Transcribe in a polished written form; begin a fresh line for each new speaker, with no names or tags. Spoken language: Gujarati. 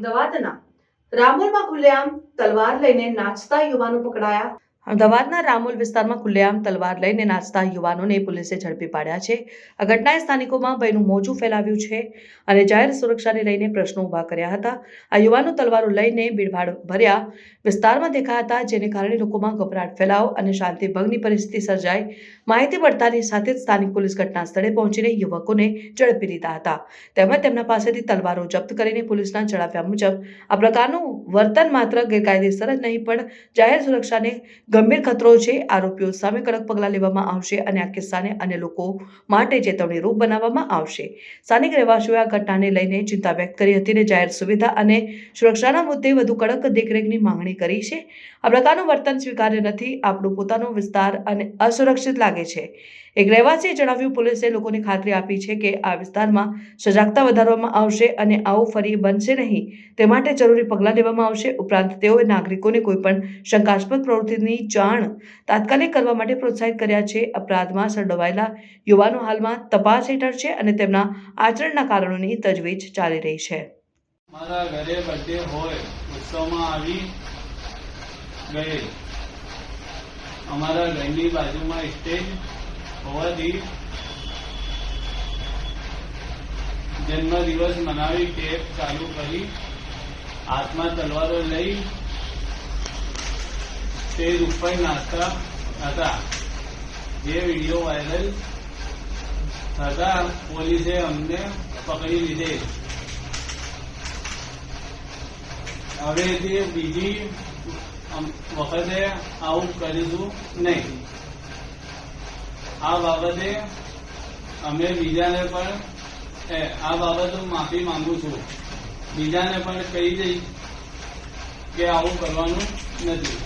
અમદાવાદના રામોલમાં ખુલ્લેઆમ તલવાર લઈને નાચતા યુવાનો પકડાયા। અમદાવાદના રામોલ વિસ્તારમાં ખુલ્લેઆમ તલવાર લઈને નાચતા યુવાનોને પોલીસે ઝડપી પાડ્યા છે। આ ઘટનાએ સ્થાનિકોમાં ભયનું મોજું ફેલાવ્યું છે અને જાહેર સુરક્ષાને લઈને પ્રશ્નો ઊભા કર્યા હતા। આ યુવાનો તલવારો લઈને ભીડભાડ ભર્યા વિસ્તારમાં દેખાયા હતા, જેને કારણે લોકોમાં ગભરાટ ફેલાવ અને શાંતિ ભંગની પરિસ્થિતિ સર્જાઈ। માહિતી મળતાની સાથે જ સ્થાનિક પોલીસ ઘટના સ્થળે પહોંચીને યુવકોને ઝડપી લીધા હતા તેમજ તેમના પાસેથી તલવારો જપ્ત કરીને પોલીસના જણાવ્યા મુજબ આ પ્રકારનું વર્તન માત્ર ગેરકાયદેસર જ નહીં પણ જાહેર સુરક્ષાને ગંભીર ખતરો છે। આરોપીઓ સામે કડક પગલાં લેવામાં આવશે અને આ કિસ્સાને અન્ય લોકો માટે ચેતવણીરૂપ બનાવવામાં આવશે। સ્થાનિક રહેવાસીઓએ આ ઘટનાને લઈને ચિંતા વ્યક્ત કરી હતી અને જાહેર સુવિધા અને સુરક્ષાના મુદ્દે વધુ કડક દેખરેખની માંગણી કરી છે। આ પ્રકારનું વર્તન સ્વીકાર્ય નથી। આપણો પોતાનો વિસ્તાર અને અસુરક્ષિત લાગે છે। એક રહેવાસીએ જણાવ્યું, પોલીસે લોકોને ખાતરી આપી છે કે આ વિસ્તારમાં સજાગતા વધારવામાં આવશે અને આવું ફરી બનશે નહીં તે માટે જરૂરી પગલાં લેવામાં આવશે। ઉપરાંત તેઓએ નાગરિકોને કોઈપણ શંકાસ્પદ પ્રવૃત્તિની જાણ તાત્કાલિક કરવા માટે પ્રોત્સાહિત કર્યા છે। અપરાધમાં સંડોવાયેલા યુવાનો હાલમાં તપાસ હેઠળ છે અને તેમના આચરણના કારણોની તજવીજ ચાલી રહી છે।
મારા ઘરે બર્થડે હોય ઉત્સવમાં આવી ગયે અમારા ઘરની બાજુમાં સ્ટેજ હોવાથી જન્મદિવસ મનાવી કેક ચાલુ કરી હાથમાં તલવારો લઈ સ્ટેજ ઉપર નાચતા હતા। જે વિડીયો વાયરલ થતા પોલીસે અમને પકડી લીધેલ। હવેથી બીજી વખતે આવું કરીશું નહીં। આ બાબતે અમે બીજાને પણ આ બાબતે માફી માંગુ છું। બીજાને પણ કહી દઈશ કે આવું કરવાનું નથી।